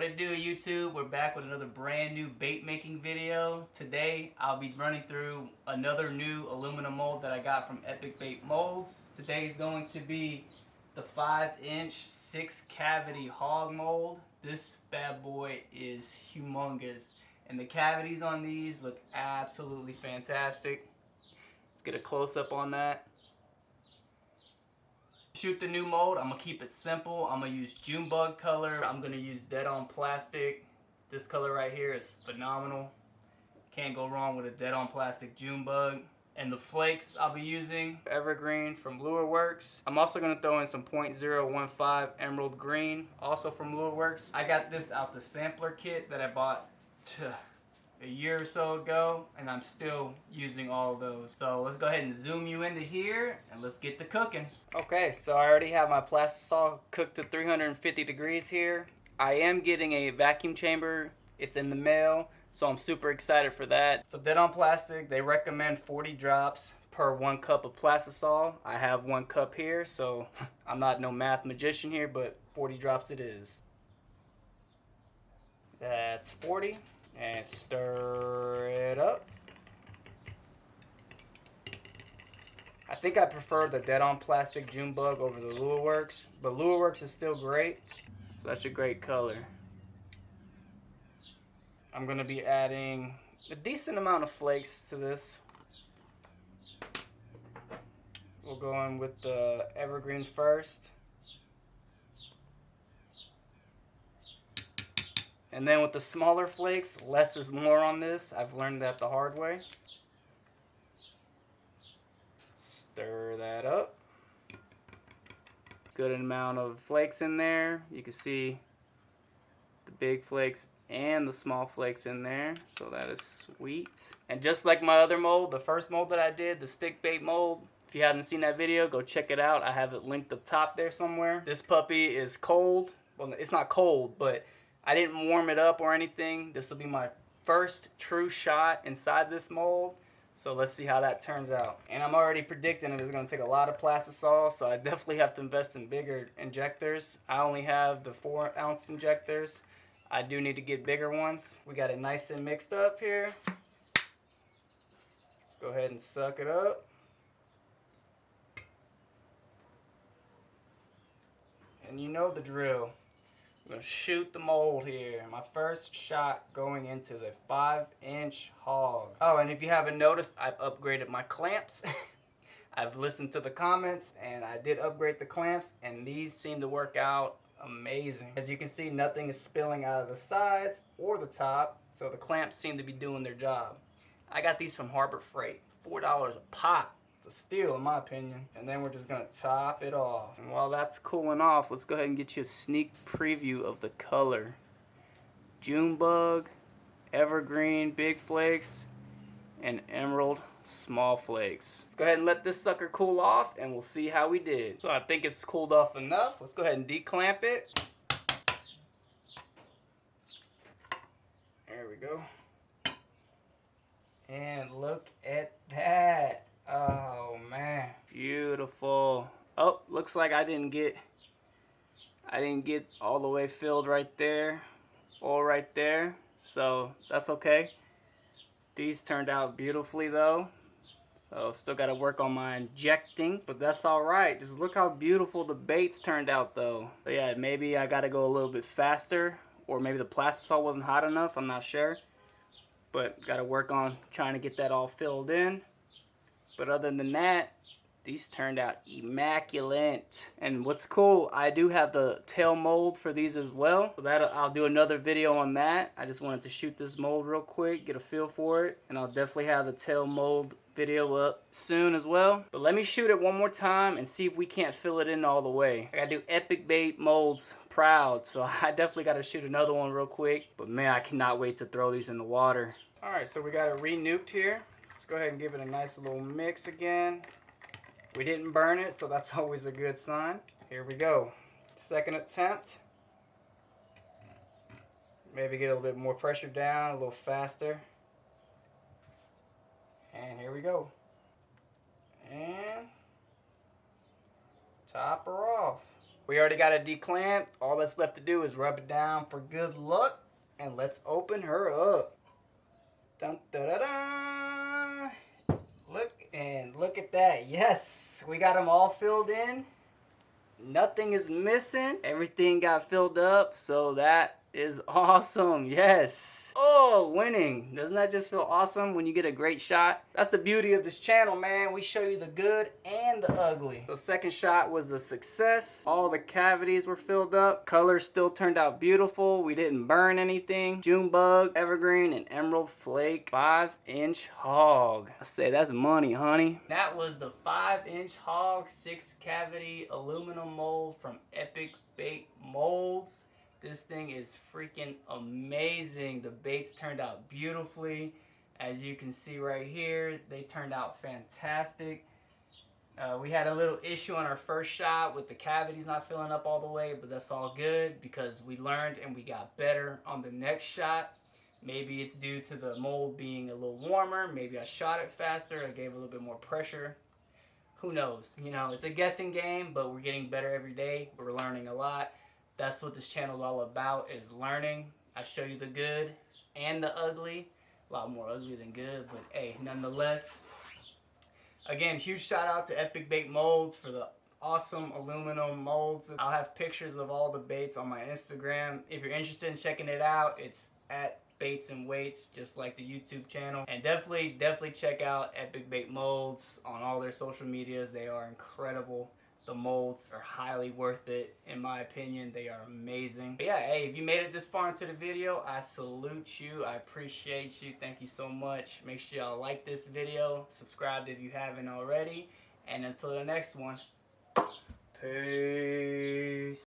What it do, YouTube? We're back with another brand new bait making video. Today I'll be running through another new aluminum mold that I got from Epic Bait Molds. Today is going to be the 5-inch 6-cavity Hawg Mold. This bad boy is humongous, and the cavities on these look absolutely fantastic. Let's get a close-up on that. Shoot the new mold, I'm going to keep it simple. I'm going to use June bug color. I'm going to use dead on plastic. This color right here is phenomenal. Can't go wrong with a dead on plastic June bug. And the flakes I'll be using, Evergreen from Lure Works. I'm also going to throw in some .015 Emerald Green, also from Lure Works. I got this out the sampler kit that I bought a year or so ago, and I'm still using all of those. So let's go ahead and zoom you into here and let's get to cooking. Okay, so I already have my plastisol cooked to 350 degrees here. I am getting a vacuum chamber. It's in the mail, so I'm super excited for that. So dead on plastic, they recommend 40 drops per 1 cup of plastisol. I have 1 cup here, so I'm not no math magician here, but 40 drops it is. That's 40. And stir it up. I think I prefer the dead on plastic June bug over the Lure Works, but Lure Works is still great. Such a great color. I'm going to be adding a decent amount of flakes to this. We'll go in with the Evergreen first. And then with the smaller flakes, less is more on this. I've learned that the hard way. Stir that up. Good amount of flakes in there. You can see the big flakes and the small flakes in there. So that is sweet. And just like my other mold, the first mold that I did, the stick bait mold, if you haven't seen that video, go check it out. I have it linked up top there somewhere. This puppy is cold. Well, it's not cold, but I didn't warm it up or anything. This will be my first true shot inside this mold. So let's see how that turns out. And I'm already predicting it is going to take a lot of plastisol, so I definitely have to invest in bigger injectors. I only have the 4-ounce injectors. I do need to get bigger ones. We got it nice and mixed up here. Let's go ahead and suck it up. And you know the drill. I'm going to shoot the mold here. My first shot going into the 5-inch Hawg. Oh, and if you haven't noticed, I've upgraded my clamps. I've listened to the comments and I did upgrade the clamps, and these seem to work out amazing. As you can see, nothing is spilling out of the sides or the top, so the clamps seem to be doing their job. I got these from Harbor Freight. $4 a pop. It's a steal in my opinion. And then we're just gonna top it off. And while that's cooling off, let's go ahead and get you a sneak preview of the color. June bug, Evergreen big flakes, and Emerald small flakes. Let's go ahead and let this sucker cool off and we'll see how we did. So I think it's cooled off enough. Let's go ahead and declamp it. There we go. And look at that. Oh man, beautiful. Oh, looks like I didn't get all the way filled right there, all right there, so that's okay. These turned out beautifully though, so still got to work on my injecting, but that's all right. Just look how beautiful the baits turned out though. But yeah, maybe I got to go a little bit faster, or maybe the plastisol wasn't hot enough, I'm not sure, but got to work on trying to get that all filled in. But other than that, these turned out immaculate. And what's cool, I do have the tail mold for these as well. So I'll do another video on that. I just wanted to shoot this mold real quick, get a feel for it. And I'll definitely have the tail mold video up soon as well. But let me shoot it one more time and see if we can't fill it in all the way. I gotta do Epic Bait Molds proud, so I definitely gotta shoot another one real quick. But man, I cannot wait to throw these in the water. Alright, so we got it re-nuked here. Let's go ahead and give it a nice little mix again. We didn't burn it, so that's always a good sign. Here we go. Second attempt. Maybe get a little bit more pressure down, a little faster. And here we go. And top her off. We already got it declamped. All that's left to do is rub it down for good luck. And let's open her up. Dun, da, da, da. Look at that. Yes, we got them all filled in. Nothing is missing. Everything got filled up, so that is awesome. Yes. Oh, winning. Doesn't that just feel awesome when you get a great shot? That's the beauty of this channel, man. We show you the good and the ugly. The second shot was a success. All the cavities were filled up. Colors still turned out beautiful. We didn't burn anything. Junebug, evergreen, and emerald flake 5-inch hog. I say that's money, honey. That was the 5-inch hog 6-cavity aluminum mold from Epic Bait Molds. This thing is freaking amazing. The baits turned out beautifully. As you can see right here, they turned out fantastic. We had a little issue on our first shot with the cavities not filling up all the way, but that's all good because we learned and we got better on the next shot. Maybe it's due to the mold being a little warmer. Maybe I shot it faster. I gave a little bit more pressure. Who knows? You know, it's a guessing game, but we're getting better every day. We're learning a lot. That's what this channel is all about, is learning. I show you the good and the ugly. A lot more ugly than good, but hey, nonetheless. Again, huge shout out to Epic Bait Molds for the awesome aluminum molds. I'll have pictures of all the baits on my Instagram. If you're interested in checking it out, it's at Baits and Weights, just like the YouTube channel. And definitely check out Epic Bait Molds on all their social medias. They are incredible. The molds are highly worth it, in my opinion. They are amazing. But yeah, hey, if you made it this far into the video, I salute you. I appreciate you. Thank you so much. Make sure y'all like this video. Subscribe if you haven't already. And until the next one, peace.